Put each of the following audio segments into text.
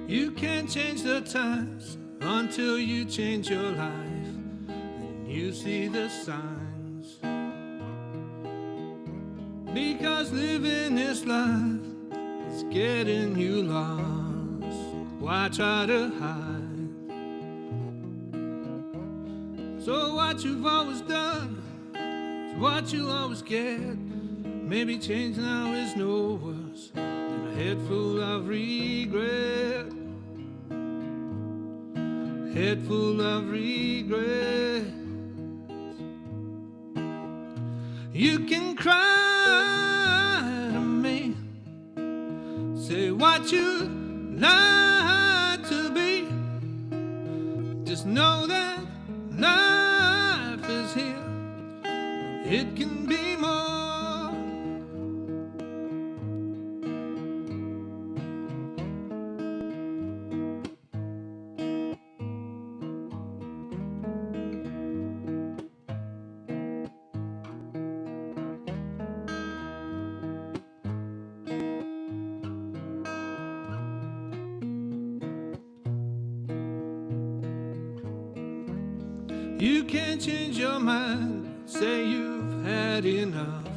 You can't change the times until you change your life, and you see the signs. Because living this life is getting you lost. Why try to hide? So what you've always done is what you'll always get. Maybe change now is no worse than a head full of regret. Head full of regret. You can cry to me, say what you like to be. Just know that life is here, it can be more. You can't change your mind, say you've had enough.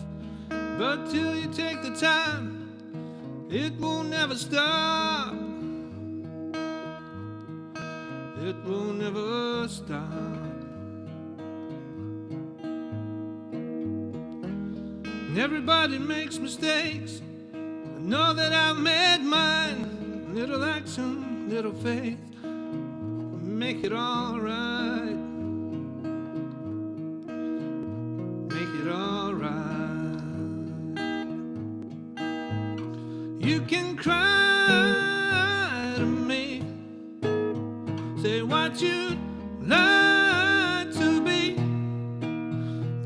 But till you take the time, it will never stop. It will never stop. And everybody makes mistakes. I know that I've made mine. Little action, little faith, make it all right. You can cry to me, say what you'd like to be.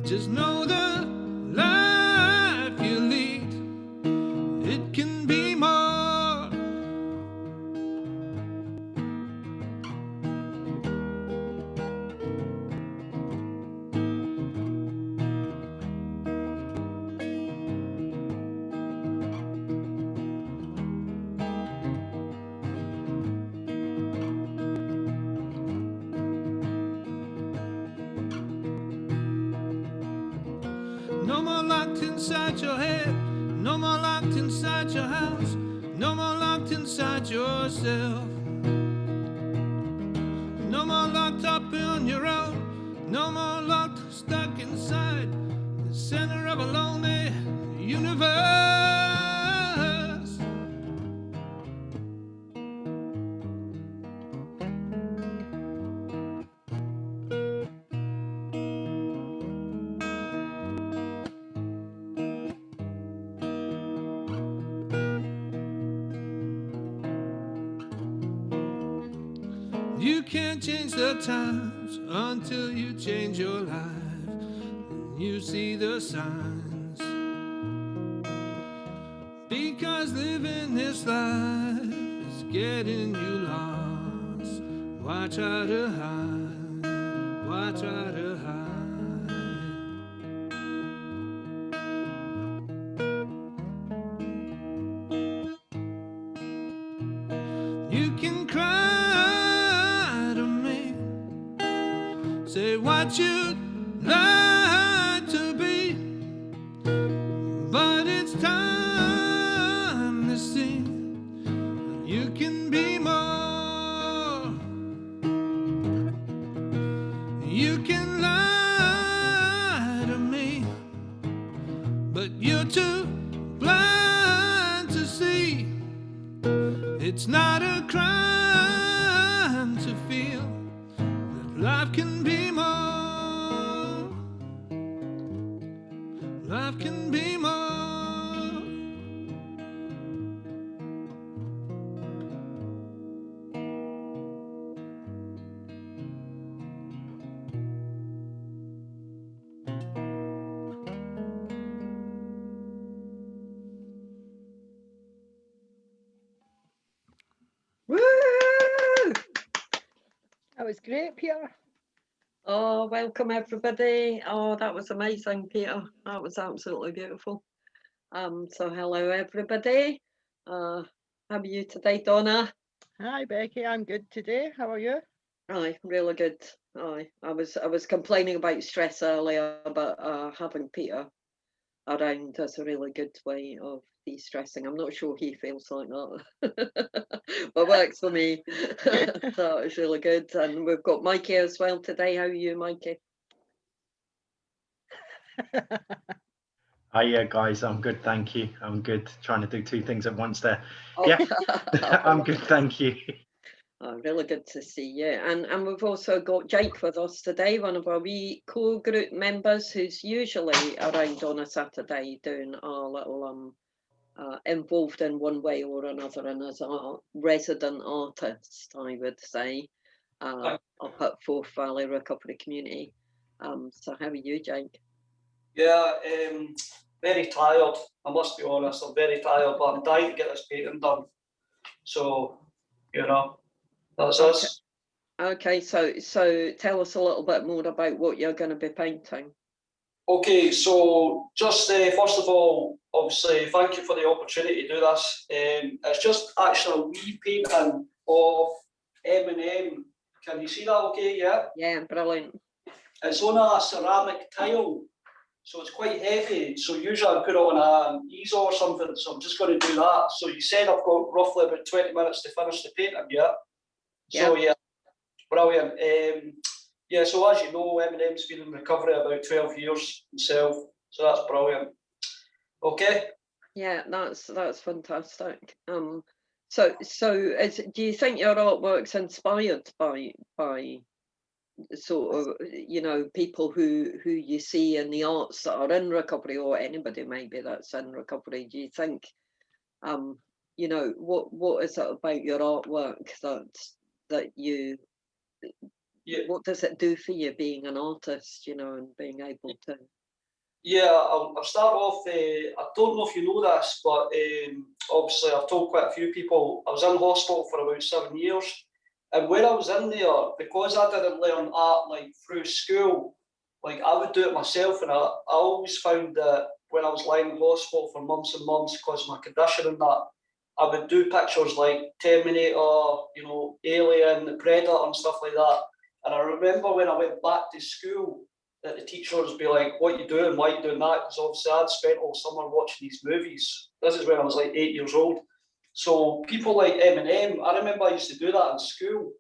Just know the life you lead, it can be more. No more locked inside your head, no more locked inside your house, no more locked inside yourself. No more locked up on your own, no more locked, stuck inside the center of a lonely universe. You can't change the times until you change your life, and you see the signs. Because living this life is getting you lost. Why try to hide? Why try to hide? You can cry to me, say what you'd like to be, but it's time to see you can be more. You can lie to me, but you're too blind to see. It's not a crime to feel that life can be more. Life can be more. Woo! That was great, Peter. Oh, welcome everybody. Oh, that was amazing, Peter. That was absolutely beautiful. So hello everybody. How are you today, Donna? Hi Becky, I'm good today. How are you? Aye, really good. Aye, I was complaining about stress earlier, but having Peter around is a really good way of de-stressing. I'm not sure he feels like that, but works for me. So it's really good. And we've got Mikey as well today. How are you, Mikey? Hi, guys, I'm good, thank you. I'm good. Trying to do two things at once there. Oh, Yeah, I'm good, thank you. oh, really good to see you. And we've also got Jake with us today, one of our wee co-group members who's usually around on a Saturday doing our little involved in one way or another and as a resident artist, I would say, up at Forth Valley Recovery Community. So how are you, Jake? Yeah, very tired. I must be honest. I'm very tired, but I'm dying to get this painting done. So, that's Okay. us. Okay, so tell us a little bit more about what you're going to be painting. Okay, so just first of all, obviously, thank you for the opportunity to do this. It's just actually a wee painting of Eminem. Can you see that okay? Yeah? Yeah, brilliant. It's on a ceramic tile. So it's quite heavy. So usually I put it on an easel or something. So I'm just going to do that. So you said I've got roughly about 20 minutes to finish the painting, yeah? So yeah, brilliant. Yeah, so as you know, Eminem's been in recovery about 12 years himself. So that's brilliant. Okay. Yeah, that's fantastic. So do you think your artwork's inspired by sort of people who you see in the arts that are in recovery, or anybody maybe that's in recovery? Do you think what is it about your artwork that you what does it do for you being an artist, and being able to? Yeah, I'll start off. I don't know if you know this, but obviously I've told quite a few people I was in hospital for about 7 years. And when I was in there, because I didn't learn art like through school, like I would do it myself, and I always found that when I was lying in hospital for months and months because of my condition and that, I would do pictures like Terminator, Alien, the Predator, and stuff like that. And I remember when I went back to school, that the teachers be like, "What you doing? Why you doing that?" Because obviously I'd spent all summer watching these movies. This is when I was like 8 years old. So people like Eminem, I remember I used to do that in school.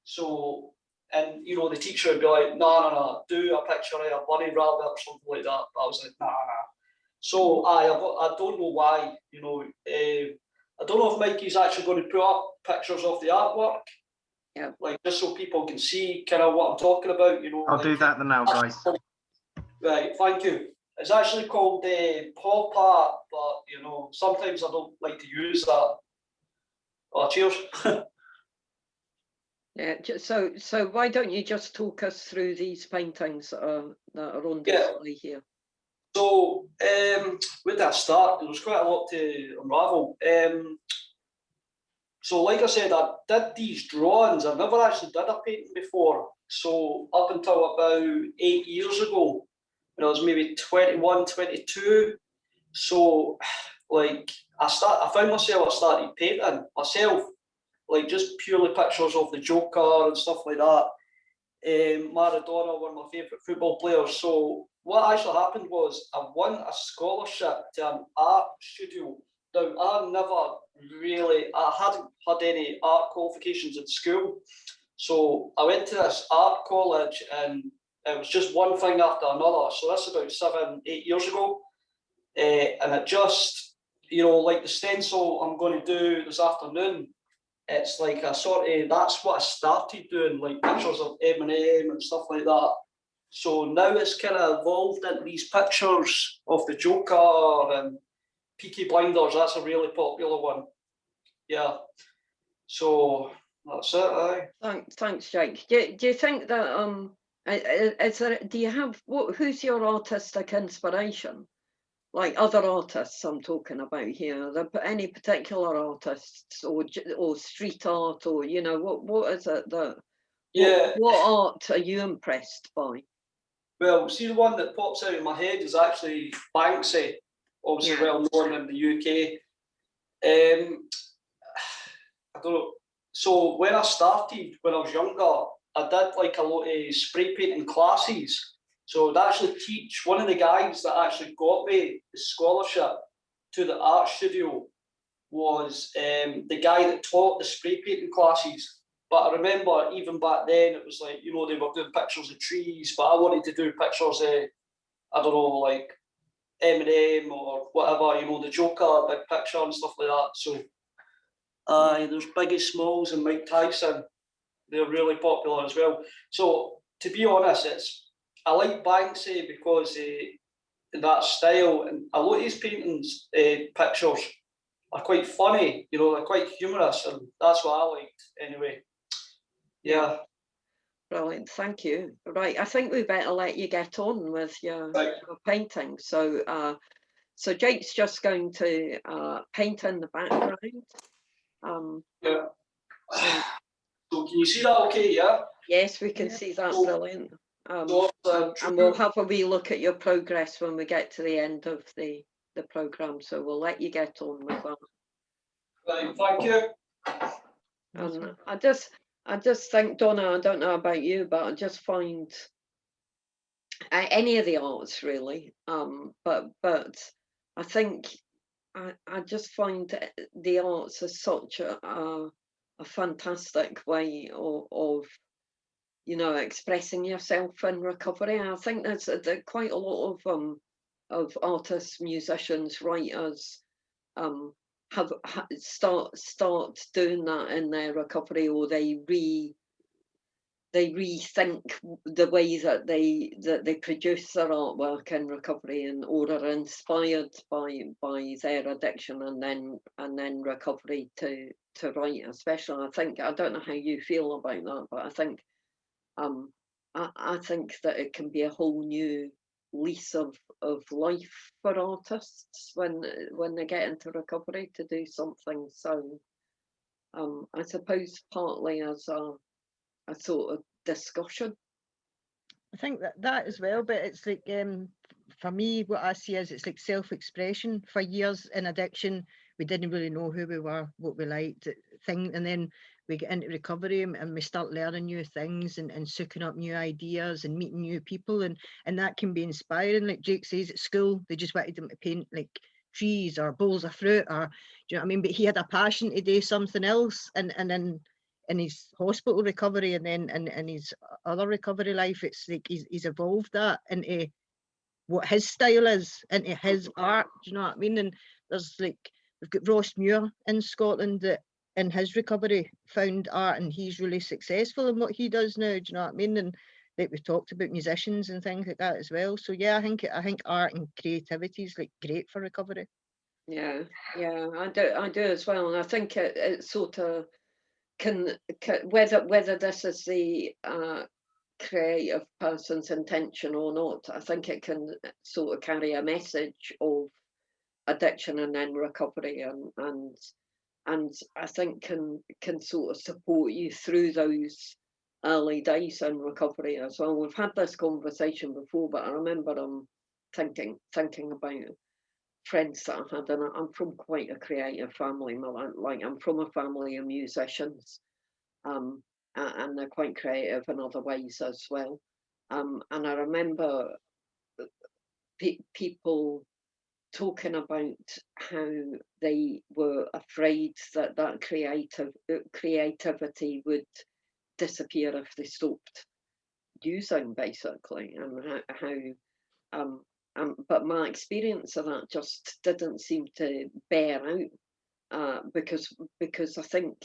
So, and the teacher would be like, no, do a picture of a bunny rabbit or something like that. But I was like, nah. So I don't know why, I don't know if Mikey's actually going to put up pictures of the artwork. Yeah. Like just so people can see kind of what I'm talking about, I'll do that now, guys. Right, thank you. It's actually called pop art, but sometimes I don't like to use that. Oh, cheers. Yeah, so why don't you just talk us through these paintings that are on display here? So, where did I start? There was quite a lot to unravel. So, like I said, I did these drawings. I never actually did a painting before. So, up until about 8 years ago, when I was maybe 21, 22. So, like, I found myself, I started painting myself, like just purely pictures of the Joker and stuff like that. Maradona, one of my favourite football players. So what actually happened was I won a scholarship to an art studio. Now I hadn't had any art qualifications at school. So I went to this art college and it was just one thing after another. So that's about 7, 8 years ago. And it just, like the stencil I'm going to do this afternoon, it's like a sort of, that's what I started doing, like pictures of Eminem and stuff like that. So now it's kind of evolved into these pictures of the Joker and Peaky Blinders. That's a really popular one. Yeah. So that's it. Aye. Thanks, Jake. Do you think that do you have who's your artistic inspiration? Like other artists I'm talking about here, are there any particular artists or street art, or what is it that what art are you impressed by? Well, see, the one that pops out in my head is actually Banksy, obviously well known in the UK. I don't know. So when I started, when I was younger, I did like a lot of spray painting classes. So I'd actually teach, one of the guys that actually got me the scholarship to the art studio was the guy that taught the spray painting classes. But I remember even back then, it was like, you know, they were doing pictures of trees, but I wanted to do pictures of, I don't know, like Eminem or whatever, you know, the Joker, big picture and stuff like that. So, there's Biggie Smalls and Mike Tyson. They're really popular as well. So, to be honest, I like Banksy because that style, and a lot of his paintings, pictures are quite funny, you know, they're quite humorous, and that's what I liked anyway. Yeah. Brilliant, thank you. Right, I think we better let you get on with your, Right. your painting. So, so Jake's just going to paint in the background. Yeah. And So can you see that okay, yeah? yes, we can Yeah. see that, So- brilliant. So, And we'll have a wee look at your progress when we get to the end of the programme. So we'll let you get on with that. right, thank you. And I just think, Donna, I don't know about you, but I just find any of the arts really, but I think I just find the arts are such a fantastic way of you know expressing yourself in recovery. I think there's quite a lot of artists, musicians, writers start doing that in their recovery, or they rethink the way that they produce their artwork in recovery, and or are inspired by their addiction and then recovery to write. Especially, I don't know how you feel about that, but I think I think that it can be a whole new lease of life for artists when they get into recovery to do something. So I suppose partly as a sort of discussion. I think that as well, but it's like for me, what I see is it's like self-expression. For years in addiction, we didn't really know who we were, what we liked, and then we get into recovery and we start learning new things and soaking up new ideas and meeting new people, and that can be inspiring. Like Jake says, at school they just wanted them to paint like trees or bowls of fruit, or do you know what I mean? But he had a passion to do something else, and then in his hospital recovery and then in his other recovery life, it's like he's evolved that into what his style is, into his art. Do you know what I mean? And there's like, we've got Ross Muir in Scotland that in his recovery found art, and he's really successful in what he does now. Do you know what I mean? And like we've talked about musicians and things like that as well. So yeah, I think art and creativity is like great for recovery. Yeah, I do as well, and I think it sort of can whether this is the creative person's intention or not, I think it can sort of carry a message of addiction and then recovery, and I think can sort of support you through those early days in recovery as well. We've had this conversation before, but I remember thinking about friends that I had, and I'm from quite a creative family. I'm from a family of musicians, and they're quite creative in other ways as well. And I remember people talking about how they were afraid that creativity would disappear if they stopped using, basically, and how but my experience of that just didn't seem to bear out, because I think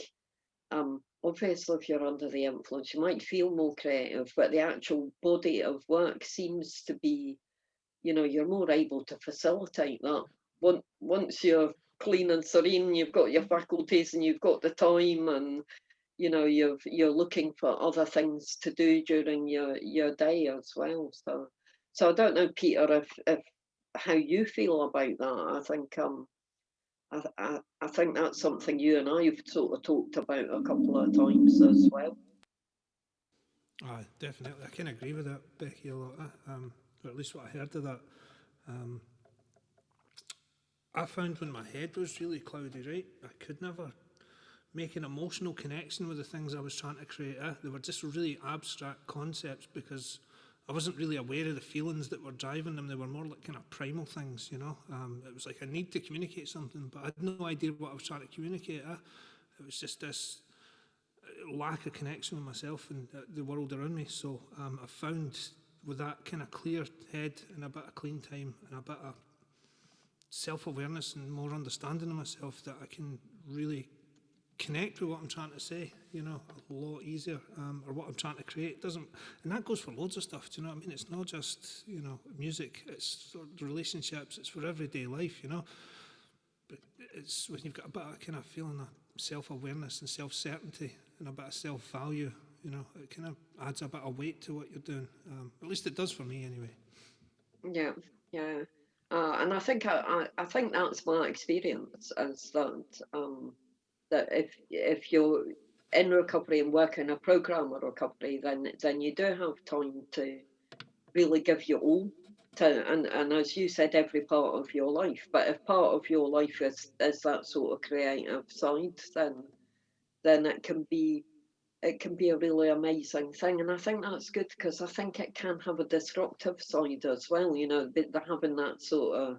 obviously if you're under the influence you might feel more creative, but the actual body of work seems to be, you know, you're more able to facilitate that. Once you're clean and serene, you've got your faculties and you've got the time, and you know you're looking for other things to do during your day as well. So I don't know, Peter, if how you feel about that. I think I think that's something you and I've sort of talked about a couple of times as well. Definitely. I can agree with that, Becky, a lot. Or at least what I heard of that. I found when my head was really cloudy, right, I could never make an emotional connection with the things I was trying to create. They were just really abstract concepts because I wasn't really aware of the feelings that were driving them. They were more like kind of primal things, you know. It was like I need to communicate something, but I had no idea what I was trying to communicate. It was just this lack of connection with myself and the world around me. So I found with that kind of clear head and a bit of clean time and a bit of self-awareness and more understanding of myself that I can really connect with what I'm trying to say, you know, a lot easier, or what I'm trying to create. Doesn't, and that goes for loads of stuff, do you know what I mean? It's not just, you know, music, it's for relationships, it's for everyday life, you know. But it's when you've got a bit of kind of feeling of self-awareness and self-certainty and a bit of self-value, you know, it kind of adds a bit of weight to what you're doing. At least it does for me anyway. Yeah, yeah. And I think I think that's my experience, is that if you're in recovery and work in a program of recovery, then you do have time to really give your all to, and as you said, every part of your life. But if part of your life is that sort of creative side, then it can be a really amazing thing. And I think that's good, because I think it can have a destructive side as well, you know, having that sort of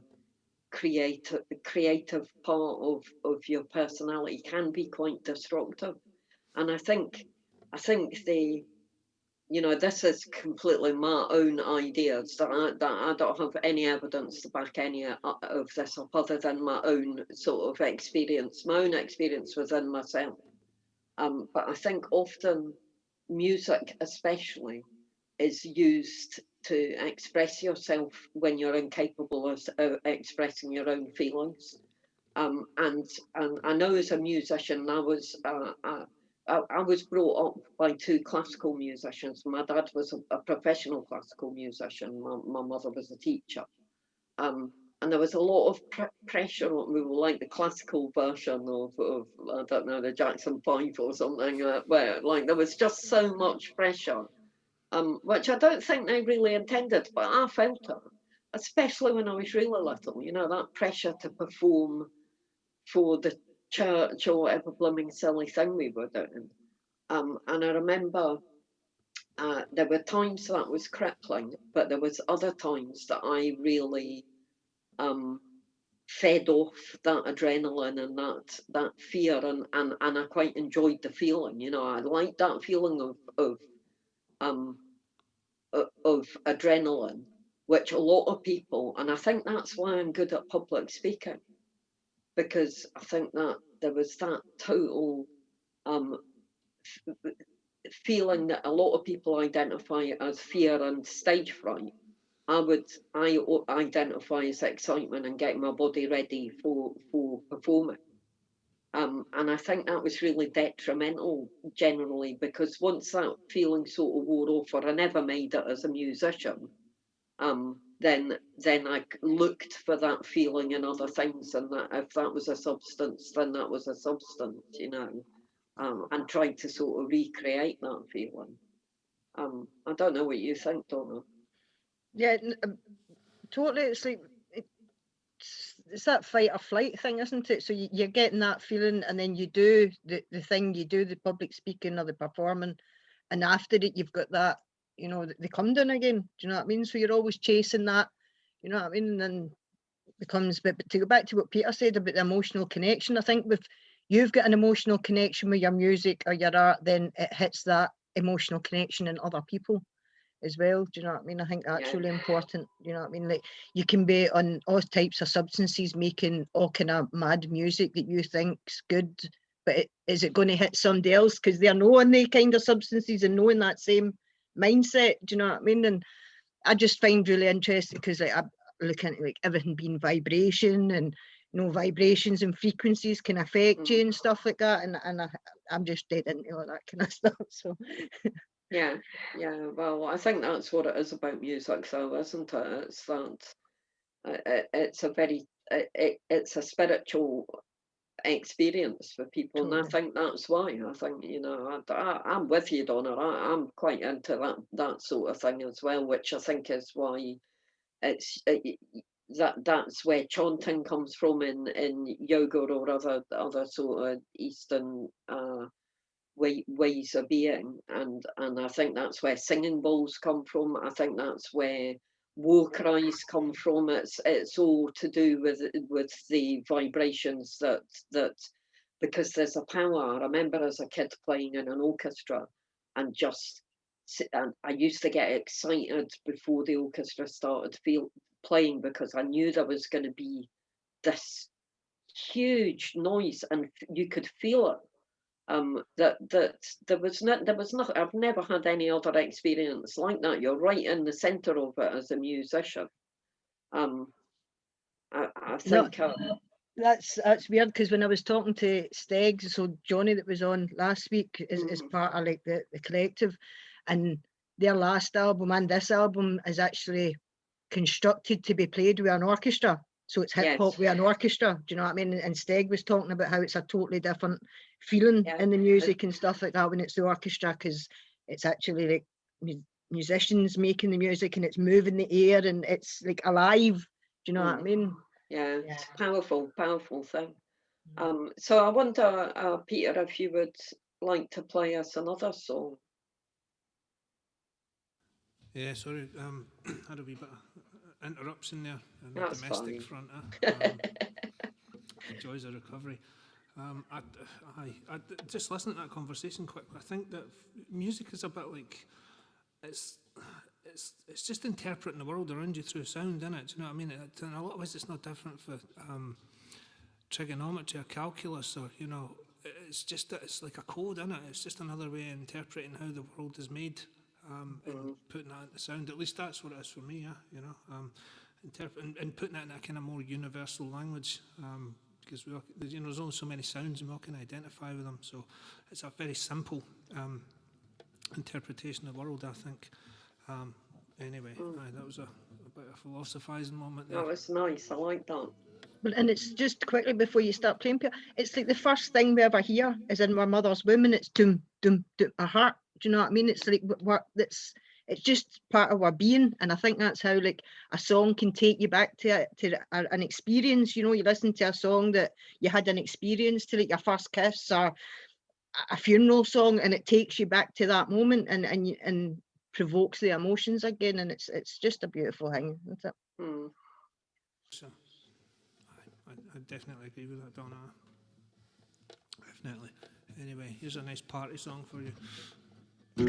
creative part of your personality can be quite destructive. And I think the, you know, this is completely my own ideas, that I don't have any evidence to back any of this up, other than my own sort of experience, my own experience within myself. But I think often music, especially, is used to express yourself when you're incapable of expressing your own feelings. And I know, as a musician, I was brought up by two classical musicians. My dad was a professional classical musician. My mother was a teacher. And there was a lot of pressure on me, like the classical version of I don't know, the Jackson 5 or something, where like there was just so much pressure, which I don't think they really intended, but I felt it, especially when I was really little. You know, that pressure to perform for the church or whatever blooming silly thing we were doing. And I remember there were times that was crippling, but there was other times that I really fed off that adrenaline and that fear, and I quite enjoyed the feeling. You know, I liked that feeling of adrenaline, which a lot of people, and I think that's why I'm good at public speaking, because I think that there was that total feeling that a lot of people identify as fear and stage fright. I identify as excitement and getting my body ready for performing. And I think that was really detrimental generally, because once that feeling sort of wore off, or I never made it as a musician, then I looked for that feeling in other things, and that if that was a substance, then that was a substance, you know, and tried to sort of recreate that feeling. I don't know what you think, Donna. Yeah, totally. It's like it's that fight or flight thing, isn't it? So you're getting that feeling, and then you do the thing, you do the public speaking or the performing, and after it, you've got that, you know, they come down again. Do you know what I mean? So you're always chasing that, you know what I mean? And then it becomes, but to go back to what Peter said about the emotional connection, I think if you've got an emotional connection with your music or your art, then it hits that emotional connection in other people as well. Do you know what I mean? I think that's really important. You know what I mean? Like, you can be on all types of substances, making all kind of mad music that you think's good, but is it going to hit somebody else because they're knowing the kind of substances and knowing that same mindset? Do you know what I mean? And I just find really interesting, because like I look into like everything being vibration, and you know, vibrations and frequencies can affect you and stuff like that, and I'm just dead into all that kind of stuff. So yeah, well, I think that's what it is about music, though, isn't it? It's that it's a very it's a spiritual experience for people, and I think that's why. I think, you know, I'm with you, Donna. I'm quite into that sort of thing as well, which I think is why it's that's where chanting comes from in yoga or other sort of Eastern ways of being, and I think that's where singing bowls come from. I think that's where war cries come from. It's all to do with the vibrations that because there's a power. I remember as a kid playing in an orchestra, and and I used to get excited before the orchestra started playing, because I knew there was going to be this huge noise, and you could feel it. That there was not. I've never had any other experience like that. You're right in the center of it as a musician. I No, think that's weird, because when I was talking to Stegs, so Johnny that was on last week is part of like the collective, and their last album and this album is actually constructed to be played with an orchestra. So it's hip hop Yes. with an orchestra. Do you know what I mean? And Steg was talking about how it's a totally different feeling Yeah. in the music and stuff like that when it's the orchestra, because it's actually like musicians making the music, and it's moving the air, and it's like alive. Do you know what I mean? yeah, Yeah. it's a powerful thing. So I wonder, Peter, if you would like to play us another song. Yeah, sorry, had a wee bit of interruption there on the That's domestic fine. front. Joys of recovery. I just listening to that conversation quick. I think that music is a bit like it's just interpreting the world around you through sound, isn't it? Do you know what I mean? In a lot of ways, it's not different for trigonometry or calculus, or it's just that it's like a code, isn't it? It's just another way of interpreting how the world is made. And putting that into sound, at least that's what it is for me, and putting that in a kind of more universal language, because there's only so many sounds and we all can identify with them, so it's a very simple interpretation of the world, I think. Anyway, that was a bit of a philosophising moment there. That was nice, I like that. Well, and it's just quickly before you start playing, Peter, it's like the first thing we ever hear is in my mother's womb, and it's doom, doom, doom, a heart. Do you know what I mean? It's like it's just part of our being, and I think that's how like a song can take you back to an experience. You listen to a song that you had an experience to, like your first kiss or a funeral song, and it takes you back to that moment and provokes the emotions again, and it's just a beautiful thing, isn't it? So, I definitely agree with that, Donna. Definitely. Anyway, here's a nice party song for you. You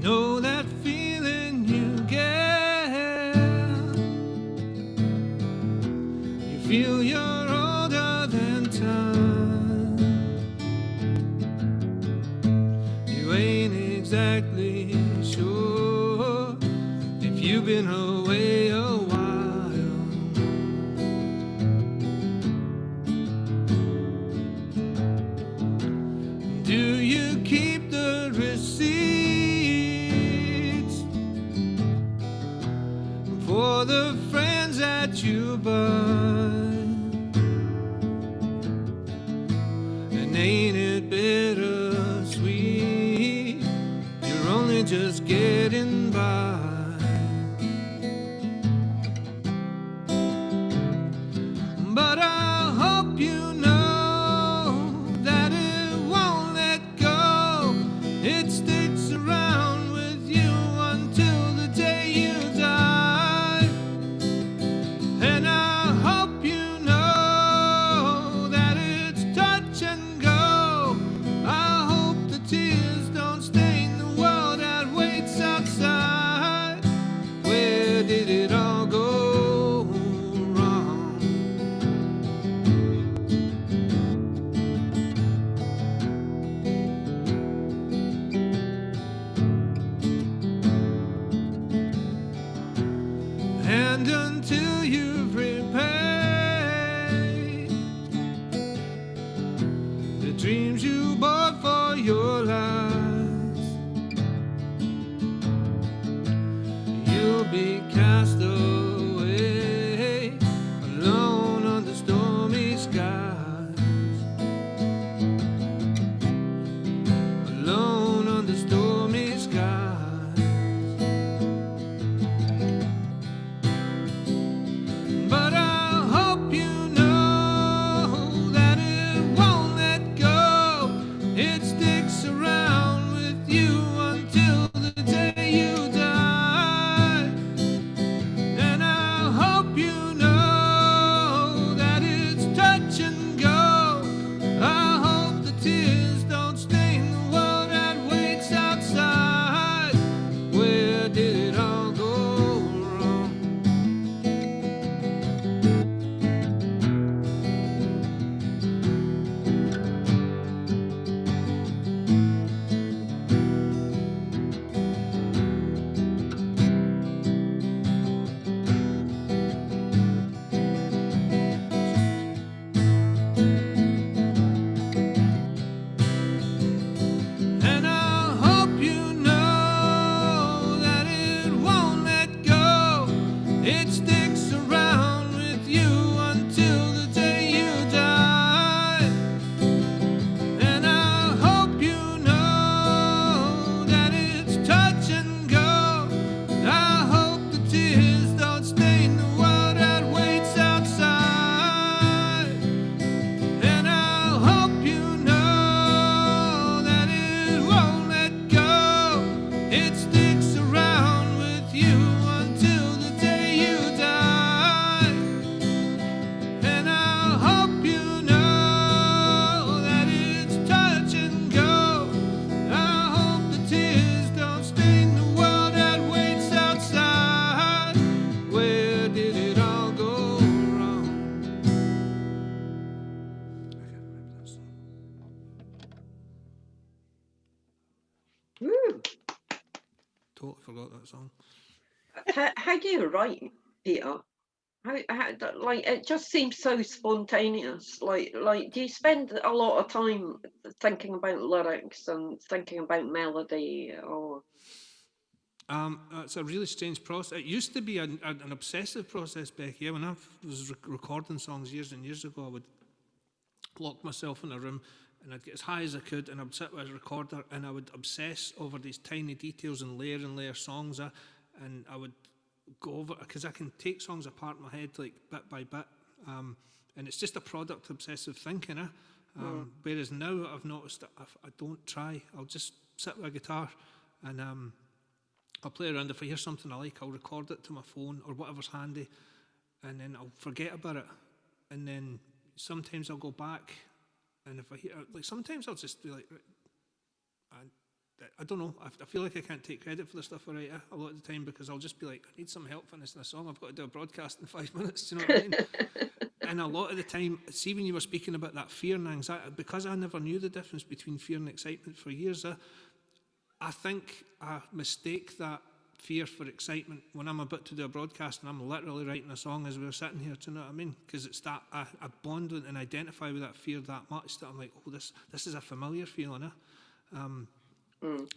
know that feeling you get, you feel you're older than time, you ain't exactly sure if you've been away a while. Do you keep the receipts for the friends that you buy? And ain't it bittersweet? You're only just getting by. But I hope you know that it won't let go. It sticks around with you until the day you die. And I hope you know that it's touch and go. I hope the tears don't stain the world that waits outside. Where did it all go wrong? And until you've repaid the dreams you bought for your lives, you'll be cast away, alone on totally forgot that song. How do you write, Peter? Like it just seems so spontaneous. Like do you spend a lot of time thinking about lyrics and thinking about melody, or? It's a really strange process. It used to be an obsessive process, Becky. Yeah, when I was recording songs years and years ago, I would lock myself in a room and I'd get as high as I could, and I would sit with a recorder and I would obsess over these tiny details and layer songs, and I would go over, because I can take songs apart in my head like bit by bit, and it's just a product of obsessive thinking. Whereas now I've noticed that if I don't try, I'll just sit with a guitar and I'll play around. If I hear something I like, I'll record it to my phone or whatever's handy, and then I'll forget about it. And then sometimes I'll go back, and if I hear, like, sometimes I'll just be like, I don't know, I feel like I can't take credit for the stuff I write a lot of the time, because I'll just be like, I need some help finishing a song, I've got to do a broadcast in 5 minutes, do you know what I mean? And a lot of the time, see, when you were speaking about that fear and anxiety, because I never knew the difference between fear and excitement for years, I think I mistake that fear for excitement when I'm about to do a broadcast and I'm literally writing a song as we're sitting here, do you know what I mean? Because it's that, I bond with and identify with that fear that much that I'm like, oh, this is a familiar feeling. And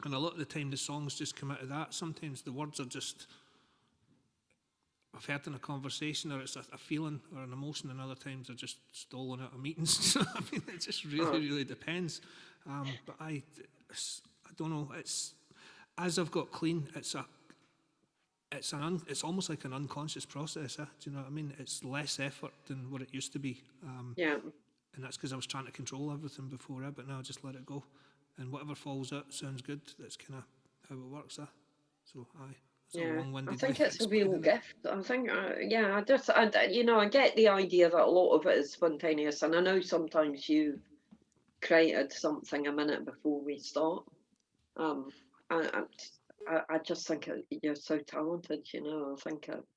a lot of the time the songs just come out of that. Sometimes the words are just, I've heard in a conversation, or it's a feeling or an emotion, and other times they're just stolen out of meetings. I mean, it just really depends. But I don't know. It's, as I've got clean, it's almost like an unconscious process. Do you know what I mean? It's less effort than what it used to be. Yeah. And that's because I was trying to control everything before, but now I just let it go. And whatever falls out sounds good. That's kind of how it works. So aye. Yeah, I think think it's a real gift. I think, I get the idea that a lot of it is spontaneous, and I know sometimes you created something a minute before we start. I just think you're so talented. I think it's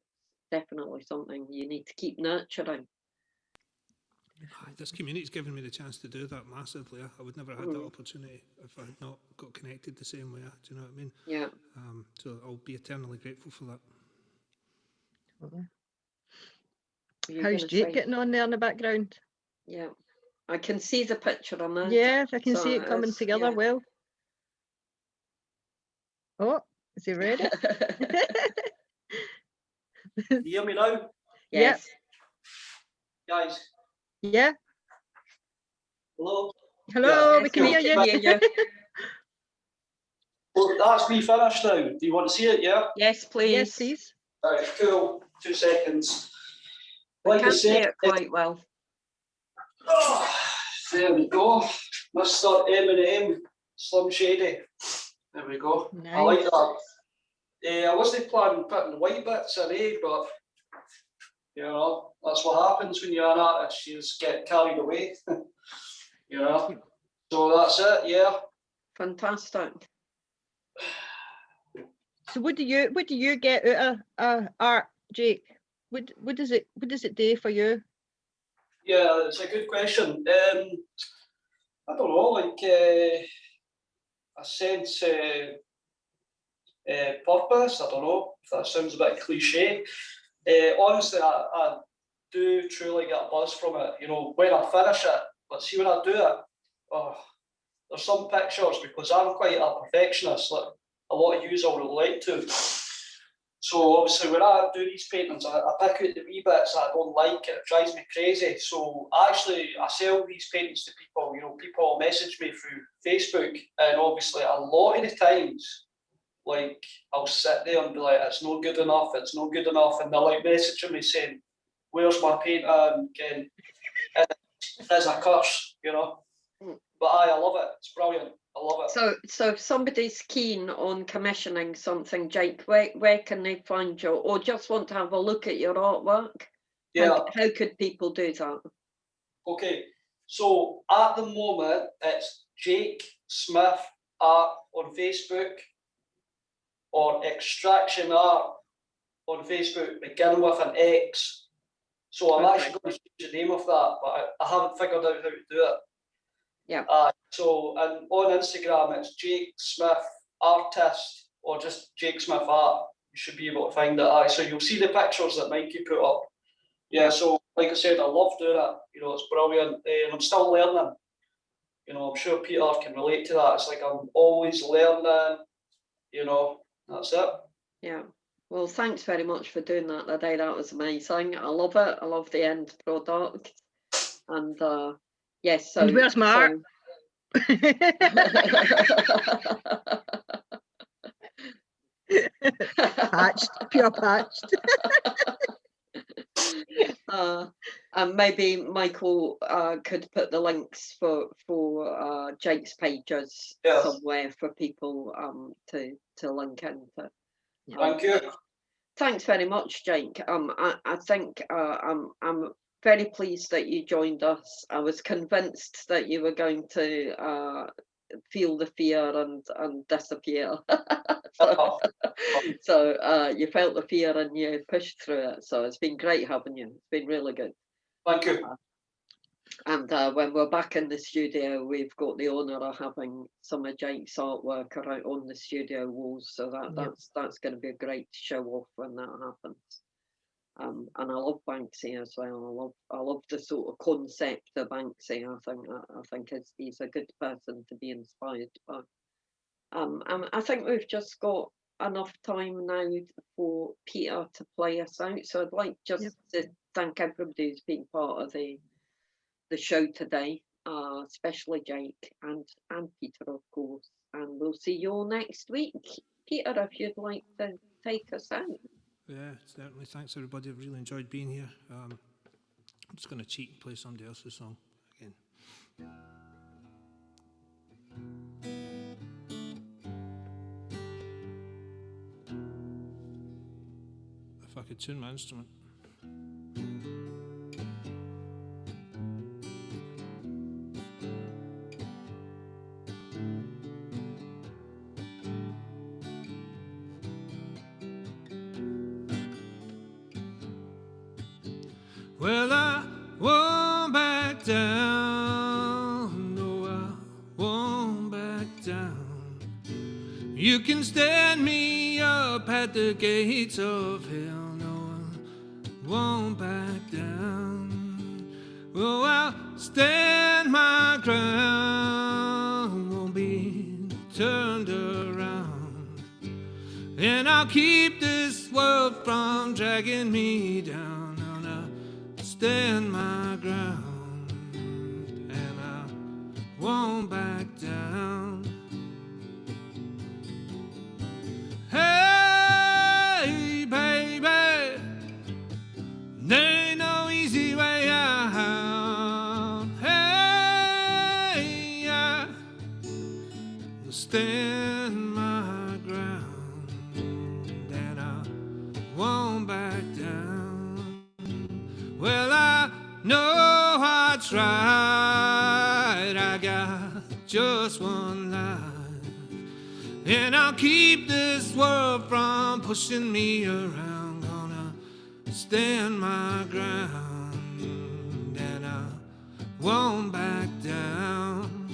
definitely something you need to keep nurturing. This community's given me the chance to do that massively. I would never have had that opportunity if I had not got connected the same way. Do you know what I mean? Yeah. So I'll be eternally grateful for that. How's Jake getting on there in the background? Yeah, I can see the picture on that. Yeah, I can see it coming together well. Oh, is he ready? You hear me now? Yes. Guys, Yeah. hello? Hello, Yes, we can hear you. Well, that's me finished now. Do you want to see it, yeah? Yes, please. Yes, please. All right, cool. 2 seconds. I Like I can't see said, it quite well. oh, there we go. Mr. M&M, Slim Shady. There we go. Nice. I like that. I wasn't planning on putting white bits in, but that's what happens when you're an artist. You just get carried away. So that's it. Yeah. Fantastic. So what do you get out of art, Jake? What does it do for you? Yeah, it's a good question. I don't know, like a sense purpose. I don't know if that sounds a bit cliche. Honestly, I do truly get a buzz from it. When I finish it, but see when I do it, there's some pictures, because I'm quite a perfectionist, like a lot of yous will relate to. So obviously when I do these paintings, I pick out the wee bits that I don't like, it drives me crazy. So I sell these paintings to people. People message me through Facebook, and obviously a lot of the times, like, I'll sit there and be like, it's not good enough, and they're like messaging me saying, where's my painting? And it's a curse, But I love it. It's brilliant. I love it. So if somebody's keen on commissioning something, Jake, where can they find you, or just want to have a look at your artwork? Yeah. How could people do that? Okay. So at the moment, it's Jake Smith Art on Facebook, or Extraction Art on Facebook, begin with an X. So I'm actually going to change the name of that, but I haven't figured out how to do it. Yeah. So and on Instagram, it's Jake Smith Artist or just Jake Smith art, you should be able to find it. Aye, so you'll see the pictures that Mikey put up. Yeah, so like I said, I love doing it. You know, it's brilliant, and I'm still learning. You know, I'm sure Peter can relate to that. It's like I'm always learning. You know, that's it. Yeah. Well, thanks very much for doing that today. That was amazing. I love it. I love the end product. And yes, so. And where's my art? Patched, pure patched. And maybe Michael could put the links for Jake's pages Yes. somewhere for people to link into. Thank you. Thanks very much, Jake. I think I'm very pleased that you joined us. I was convinced that you were going to feel the fear and disappear. So you felt the fear and you pushed through it. So it's been great having you. It's been really good. Thank you. And when we're back in the studio, we've got the honour of having some of Jake's artwork around on the studio walls. So that's going to be a great show off when that happens. And I love Banksy as well. I love the sort of concept of Banksy. I think he's a good person to be inspired by. And I think we've just got enough time now for Peter to play us out. So I'd like just to thank everybody who's been part of the show today, especially Jake and Peter, of course. And we'll see you all next week. Peter, if you'd like to take us out. Yeah, certainly. Thanks, everybody. I've really enjoyed being here. I'm just going to cheat and play somebody else's song again. If I could tune my instrument. Well, I won't back down, no, I won't back down. You can stand me up at the gates of hell, no, I won't back down. Oh, I'll stand my ground, won't be turned around, and I'll keep this world from dragging me down. Stand my ground, and I won't back down. Hey, baby, there ain't no easy way out. Hey, I will stand my ground, and I won't back down. Well, I know I tried, I got just one life, and I'll keep this world from pushing me around. Gonna stand my ground, and I won't back down.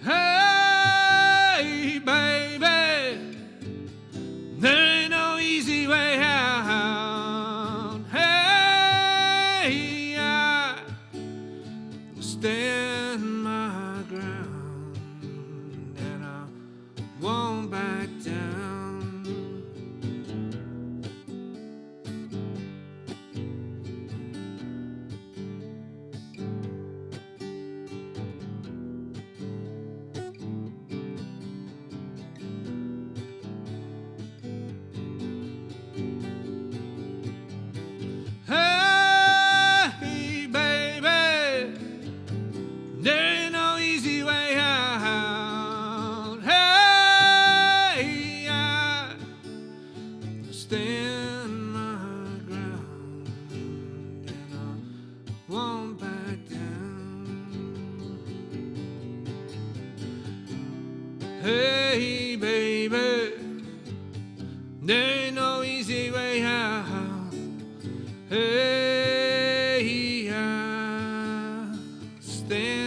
Hey, baby, there ain't no easy way out. Stand my ground, and I won't back down. Hey, baby, there ain't no easy way out. Hey, I stand my ground, and I won't back down. Hey, baby, there ain't no easy way out. Hey, I stand